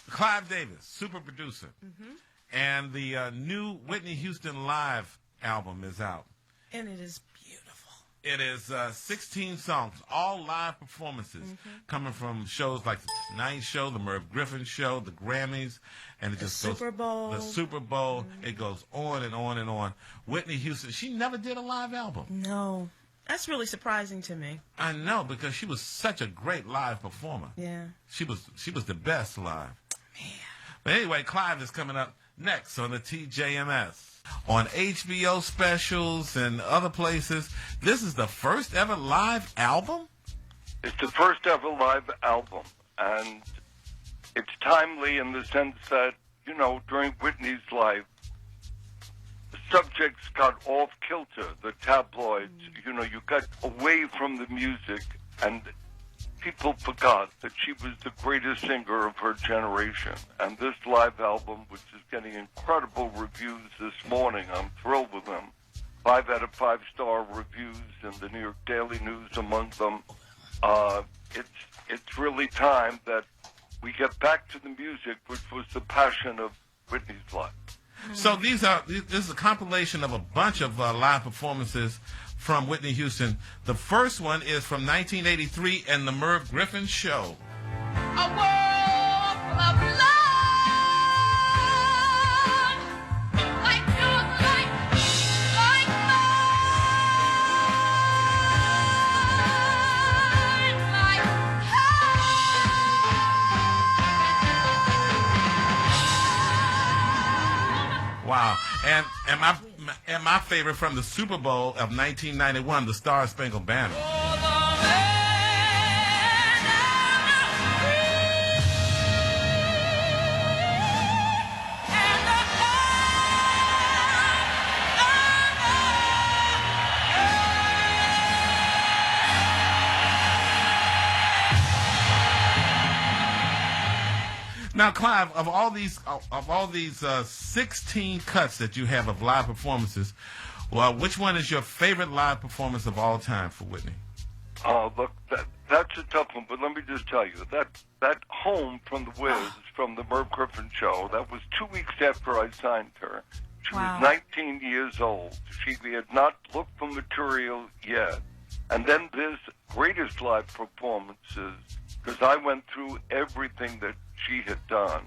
Clive Davis, super producer. And the new Whitney Houston live album is out. And it is beautiful. It is 16 songs, all live performances, coming from shows like the Tonight Show, the Merv Griffin Show, the Grammys, and it just goes. Super Bowl. The Super Bowl. It goes on and on and on. Whitney Houston, she never did a live album. No. That's really surprising to me. I know, because she was such a great live performer. Yeah. She was the best live. Man. But anyway, Clive is coming up next on the TJMS. On HBO specials and other places. This is the first ever live album? It's the first ever live album, and it's timely in the sense that, you know, during Whitney's life, the subjects got off kilter, the tabloids, you know, you got away from the music, and people forgot that she was the greatest singer of her generation. And this live album, which is getting incredible reviews this morning, I'm thrilled with them. 5 out of 5-star reviews in the New York Daily News among them. It's really time that we get back to the music, which was the passion of Whitney's life. So this is a compilation of a bunch of live performances from Whitney Houston. The first one is from 1983 and the Merv Griffin Show. A world full of love, like yours, like mine, like home. Wow. And my favorite from the Super Bowl of 1991, the Star Spangled Banner. Now, Clive, of all these 16 cuts that you have of live performances, well, which one is your favorite live performance of all time for Whitney? Oh, look, that's a tough one, but let me just tell you, that Home from the Wiz, from the Merv Griffin Show, that was 2 weeks after I signed her. She was 19 years old. She had not looked for material yet. And then this greatest live performances, because I went through everything that she had done,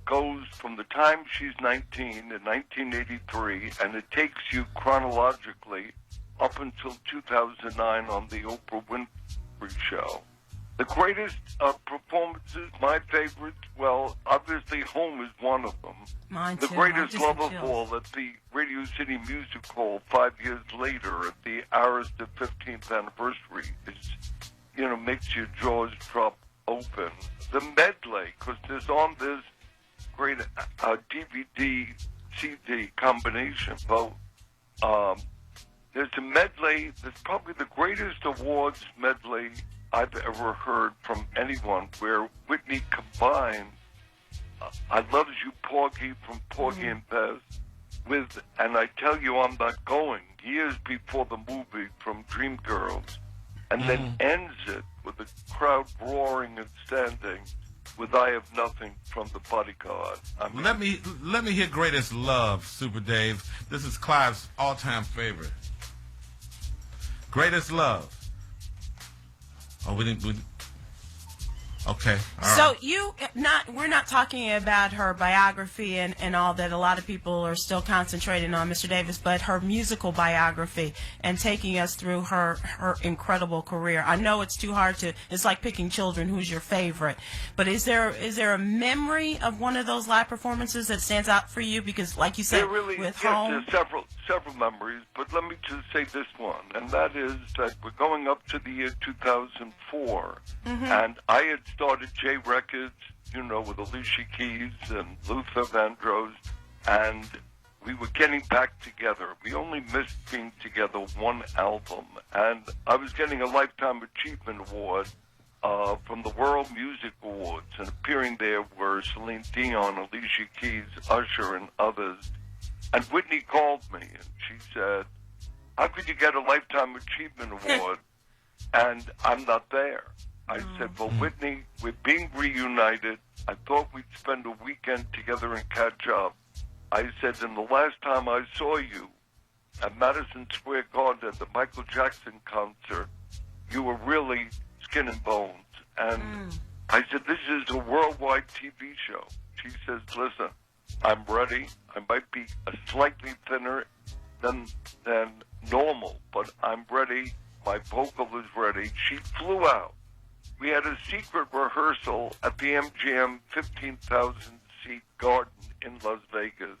goes from the time she's 19 in 1983, and it takes you chronologically up until 2009 on the Oprah Winfrey Show. The greatest performances, my favorites, well, obviously Home is one of them. Mine the too. greatest love of all at the Radio City Music Hall 5 years later at the Arista 15th anniversary is, you know, makes your jaws drop open. The medley, because there's on this great DVD, CD combination vote. There's a medley that's probably the greatest awards medley I've ever heard from anyone, where Whitney combined I Loves You Porgy from Porgy and Bess with And I Tell You I'm Not Going, years before the movie, from Dreamgirls, and then ends it with the crowd roaring and standing with I Have Nothing from The Bodyguard. I mean, let me hear Greatest Love, Super Dave. This is Clive's all-time favorite. Greatest Love. Oh, we didn't. Okay. All So right. we're not talking about her biography and all that. A lot of people are still concentrating on Mr. Davis, but her musical biography and taking us through her incredible career. I know it's too hard to. It's like picking children. Who's your favorite? But is there a memory of one of those live performances that stands out for you? Because, like you said, there really, with yes, Home, there's several memories. But let me just say this one, and that is that we're going up to the year 2004, and I had started J Records, you know, with Alicia Keys and Luther Vandross, and we were getting back together. We only missed being together one album, and I was getting a Lifetime Achievement Award from the World Music Awards, and appearing there were Celine Dion, Alicia Keys, Usher, and others. And Whitney called me, and she said, "How could you get a Lifetime Achievement Award and I'm not there?" I said, well, Whitney, we're being reunited. I thought we'd spend a weekend together and catch up. I said, and the last time I saw you at Madison Square Garden at the Michael Jackson concert, you were really skin and bones. And I said, this is a worldwide TV show. She says, listen, I'm ready. I might be slightly thinner than normal, but I'm ready. My vocal is ready. She flew out. We had a secret rehearsal at the MGM 15,000-seat garden in Las Vegas.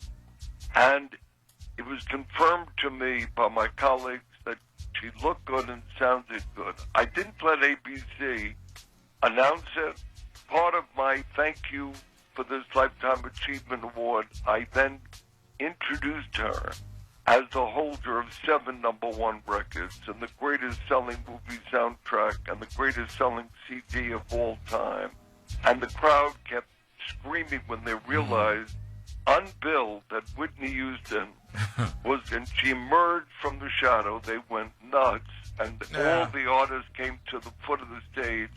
And it was confirmed to me by my colleagues that she looked good and sounded good. I didn't let ABC announce it. Part of my thank you for this Lifetime Achievement Award, I then introduced her as the holder of 7 #1 records and the greatest selling movie soundtrack and the greatest selling CD of all time. And the crowd kept screaming when they realized, unbilled, that Whitney Houston was, and she emerged from the shadow. They went nuts, and all the artists came to the foot of the stage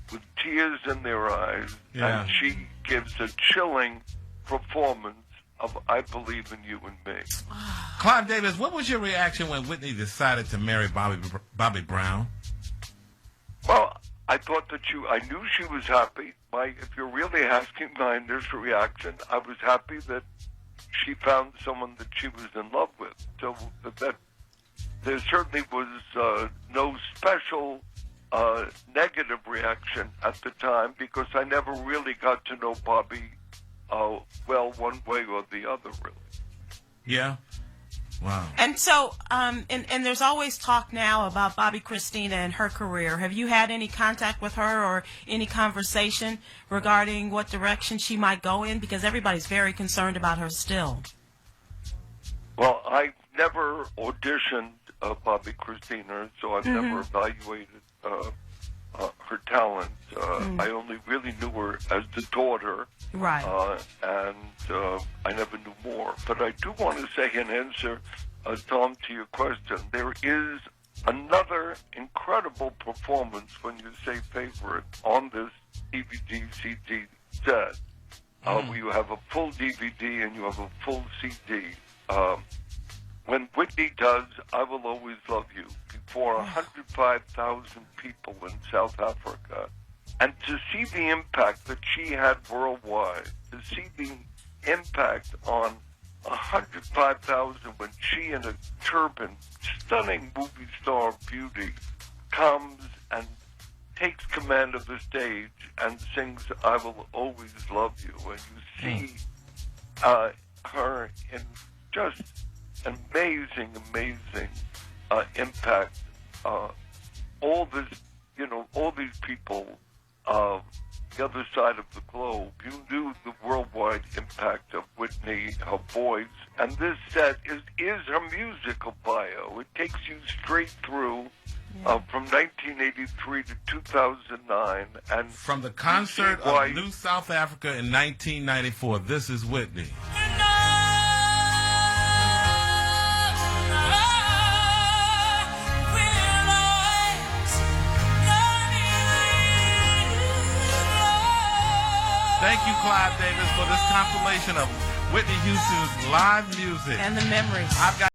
with tears in their eyes, and she gives a chilling performance of I Believe in You and Me. Clive Davis, what was your reaction when Whitney decided to marry Bobby Brown? Well, I thought that I knew she was happy. If you're really asking my initial reaction, I was happy that she found someone that she was in love with. So that there certainly was no special negative reaction at the time, because I never really got to know Bobby well one way or the other, really. Yeah. Wow. And so, and there's always talk now about Bobby Christina and her career. Have you had any contact with her or any conversation regarding what direction she might go in? Because everybody's very concerned about her still. Well, I never auditioned Bobby Christina, so I've never evaluated her talent. I only really knew her as the daughter. Right. And I never knew more. But I do want to say, in answer, Tom, to your question, there is another incredible performance when you say favorite on this DVD CD set. You have a full DVD and you have a full CD. When Whitney does I Will Always Love You before 105,000 people in South Africa, and to see the impact that she had worldwide, to see the impact on 105,000 when she, in a turban, stunning movie star beauty, comes and takes command of the stage and sings I Will Always Love You, and you see her in just amazing impact. All these people, the other side of the globe, you knew the worldwide impact of Whitney, her voice, and this set is her musical bio. It takes you straight through from 1983 to 2009, and from the concert of New South Africa in 1994. This is Whitney. Thank you, Clive Davis, for this compilation of Whitney Houston's live music. And the memories. I've got